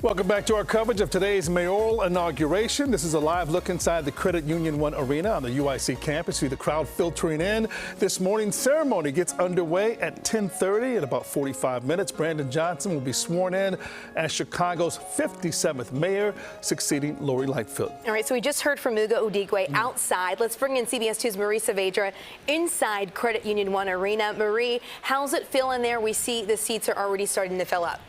Welcome back to our coverage of today's mayoral inauguration. This is a live look inside the Credit Union One Arena on the UIC campus. See the crowd filtering in. This morning's ceremony gets underway at 10:30. In about 45 minutes, Brandon Johnson will be sworn in as Chicago's 57th mayor, succeeding Lori Lightfoot. All right, so we just heard from Muga Udigwe outside. Let's bring in CBS 2's Marie Saavedra inside Credit Union One Arena. Marie, how's it feel in there? We see the seats are already starting to fill up.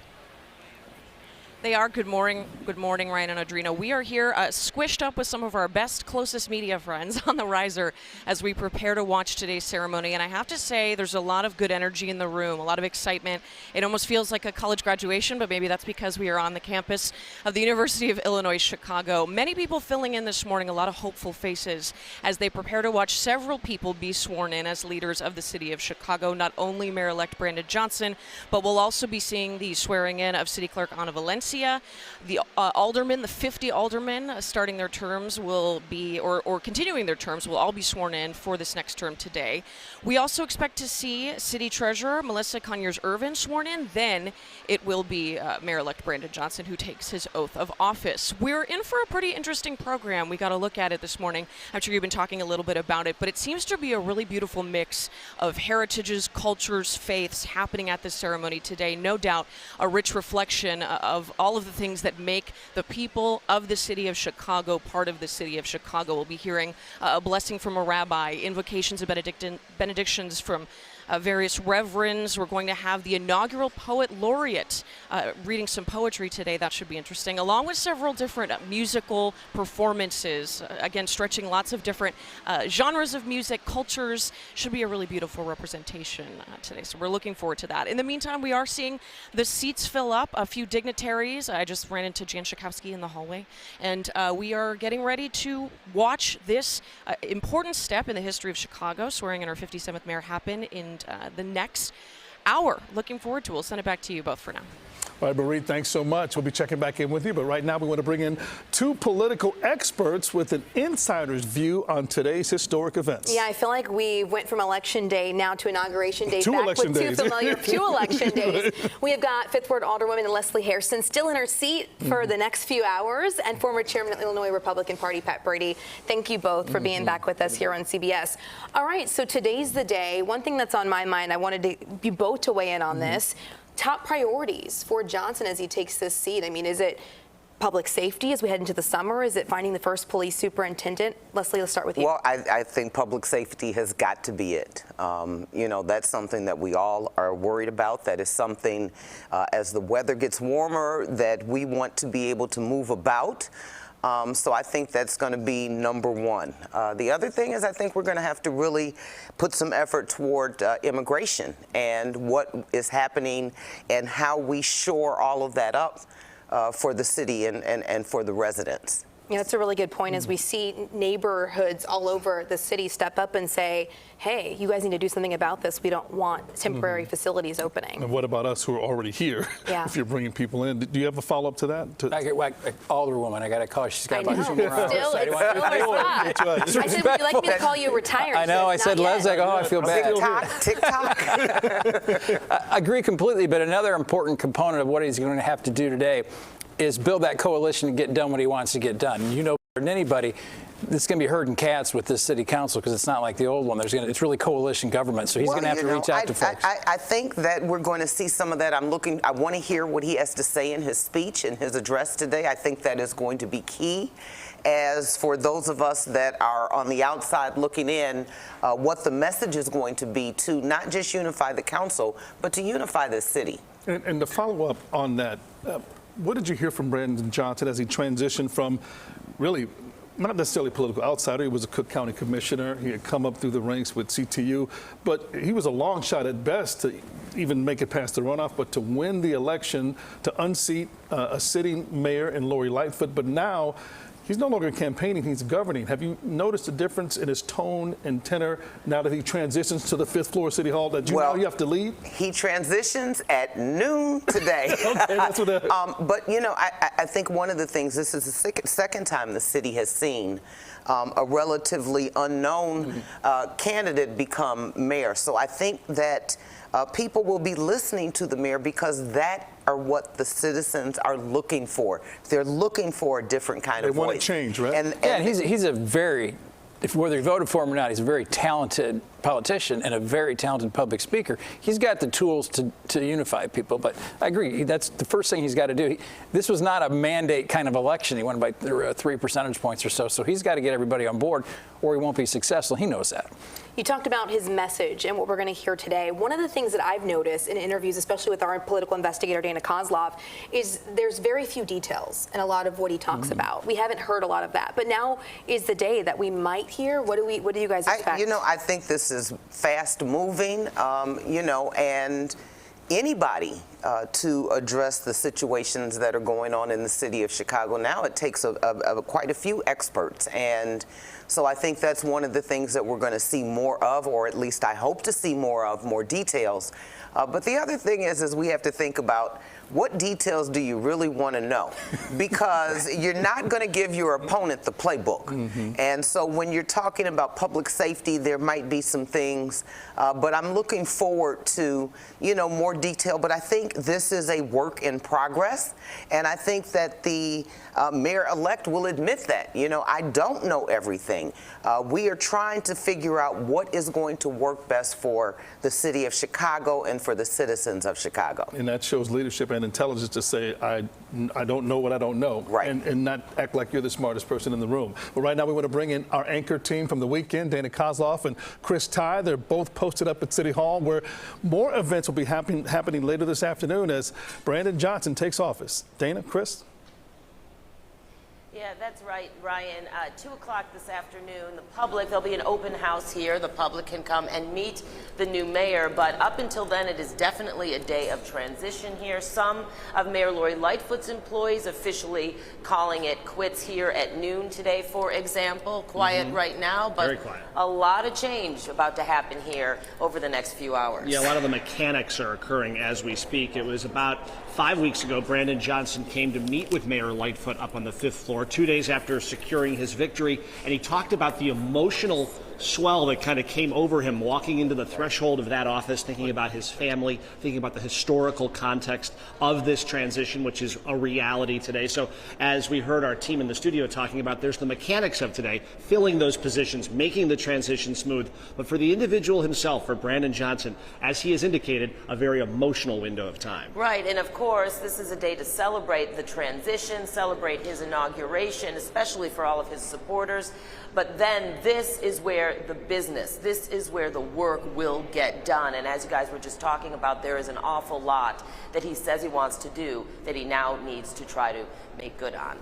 They are. Good morning, Ryan and Audrina. We are here squished up with some of our best, closest media friends on the riser as we prepare to watch today's ceremony. And I have to say, there's a lot of good energy in the room, a lot of excitement. It almost feels like a college graduation, but maybe that's because we are on the campus of the University of Illinois, Chicago. Many people filling in this morning, a lot of hopeful faces as they prepare to watch several people be sworn in as leaders of the city of Chicago. Not only Mayor-elect Brandon Johnson, but we'll also be seeing the swearing in of City Clerk Ana Valencia. The aldermen, the 50 aldermen starting their terms will be, or continuing their terms, will all be sworn in for this next term today. We also expect to see City Treasurer Melissa Conyers-Ervin sworn in. Then it will be Mayor-elect Brandon Johnson who takes his oath of office. We're in for a pretty interesting program. We got to look at it this morning. I'm sure you've been talking a little bit about it, but it seems to be a really beautiful mix of heritages, cultures, faiths happening at this ceremony today. No doubt a rich reflection of all of the things that make the people of the city of Chicago part of the city of Chicago. We'll be hearing a blessing from a rabbi, invocations and benedictions from various reverends. We're going to have the inaugural poet laureate reading some poetry today. That should be interesting, along with several different musical performances, again stretching lots of different genres of music, cultures. Should be a really beautiful representation today, so we're looking forward to that. In the meantime, we are seeing the seats fill up. A few dignitaries. I just ran into Jan Schakowsky in the hallway, and we are getting ready to watch this important step in the history of Chicago, swearing in our 57th mayor, happen in the next hour. Looking forward to it. We'll send it back to you both for now. All right, Marie, thanks so much. We'll be checking back in with you. But right now, we want to bring in two political experts with an insider's view on today's historic events. Yeah, I feel like we went from election day now to inauguration day. Two back election with days. Two familiar few election days. We have got 5th Ward Alderwoman Leslie Hairston still in her seat for the next few hours, and former chairman of the Illinois Republican Party, Pat Brady. Thank you both for being back with us here on CBS. All right, so today's the day. One thing that's on my mind, I wanted you both to weigh in on this. Top priorities for Johnson as he takes this seat. I mean, is it public safety as we head into the summer? Is it finding the first police superintendent? Leslie, let's start with you. Well, I think public safety has got to be it. You know, that's something that we all are worried about. That is something, as the weather gets warmer, that we want to be able to move about. So I think that's going to be number one. The other thing is I think we're going to have to really put some effort toward immigration and what is happening and how we shore all of that up for the city and for the residents. Yeah, that's a really good point. As we see neighborhoods all over the city step up and say, hey, you guys need to do something about this. We don't want temporary facilities opening. And what about us who are already here? Yeah. If you're bringing people in, do you have a follow-up to that? Alderwoman, I got to call. She's got about 2 more hours. Still, it's still a spot. I said, would you like me to call you retired? I know. I said, Leslie, I go, oh, I feel bad. Tick-tock. I agree completely, but another important component of what he's going to have to do today is build that coalition and get done what he wants to get done. You know better than anybody, this is going to be herding cats with this city council because it's not like the old one. It's really coalition government, so he's going to have to reach out to folks. I think that we're going to see some of that. I want to hear what he has to say in his speech, in his address today. I think that is going to be key. As for those of us that are on the outside looking in, what the message is going to be to not just unify the council, but to unify the city. And to follow up on that, what did you hear from Brandon Johnson as he transitioned from really not necessarily a political outsider? He was a Cook County commissioner. He had come up through the ranks with CTU, but he was a long shot at best to even make it past the runoff, but to win the election, to unseat a sitting mayor in Lori Lightfoot. But now he's no longer campaigning, he's governing. Have you noticed a difference in his tone and tenor now that he transitions to the 5th floor of City Hall that you know you have to lead? He transitions at noon today. Okay, that's what but, you know, I think one of the things, this is the second time the city has seen a relatively unknown candidate become mayor. So I think that people will be listening to the mayor because that are what the citizens are looking for. They're looking for a different kind of voice. They want to change, right? And he's a very, whether you voted for him or not, he's a very talented politician and a very talented public speaker. He's got the tools to unify people. But I agree, that's the first thing he's got to do. This was not a mandate kind of election. He won by 3 percentage points or so. So he's got to get everybody on board or he won't be successful. He knows that. You talked about his message and what we're going to hear today. One of the things that I've noticed in interviews, especially with our political investigator, Dana Kozlov, is there's very few details in a lot of what he talks about. We haven't heard a lot of that. But now is the day that we might hear. What do you guys expect? I think this is fast moving, and anybody to address the situations that are going on in the city of Chicago now, it takes quite a few experts. And so I think that's one of the things that we're going to see more of, or at least I hope to see more of, more details. But the other thing is we have to think about what details do you really want to know? Because you're not going to give your opponent the playbook. And so when you're talking about public safety, there might be some things, but I'm looking forward to, more detail. But I think this is a work in progress. And I think that the mayor-elect will admit that. I don't know everything. We are trying to figure out what is going to work best for the city of Chicago and for the citizens of Chicago. And that shows leadership and intelligence to say, I don't know what I don't know. Right. And not act like you're the smartest person in the room. But right now we want to bring in our anchor team from the weekend, Dana Kozlov and Chris Ty. They're both posted up at City Hall, where more events will be happening later this afternoon as Brandon Johnson takes office. Dana, Chris? Yeah, that's right, Ryan. 2 o'clock this afternoon, there'll be an open house here. The public can come and meet the new mayor, but up until then, it is definitely a day of transition here. Some of Mayor Lori Lightfoot's employees officially calling it quits here at noon today, for example. Quiet right now, but a lot of change about to happen here over the next few hours. Yeah, a lot of the mechanics are occurring as we speak. It was about 5 weeks ago, Brandon Johnson came to meet with Mayor Lightfoot up on the 5th floor, 2 days after securing his victory, and he talked about the emotional swell that kind of came over him walking into the threshold of that office, thinking about his family, thinking about the historical context of this transition, which is a reality today. So as we heard our team in the studio talking about, there's the mechanics of today, filling those positions, making the transition smooth. But for the individual himself, for Brandon Johnson, as he has indicated, a very emotional window of time. Right, and of course, this is a day to celebrate the transition, celebrate his inauguration, especially for all of his supporters. But then this is where the business, this is where the work will get done. And as you guys were just talking about, there is an awful lot that he says he wants to do that he now needs to try to make good on.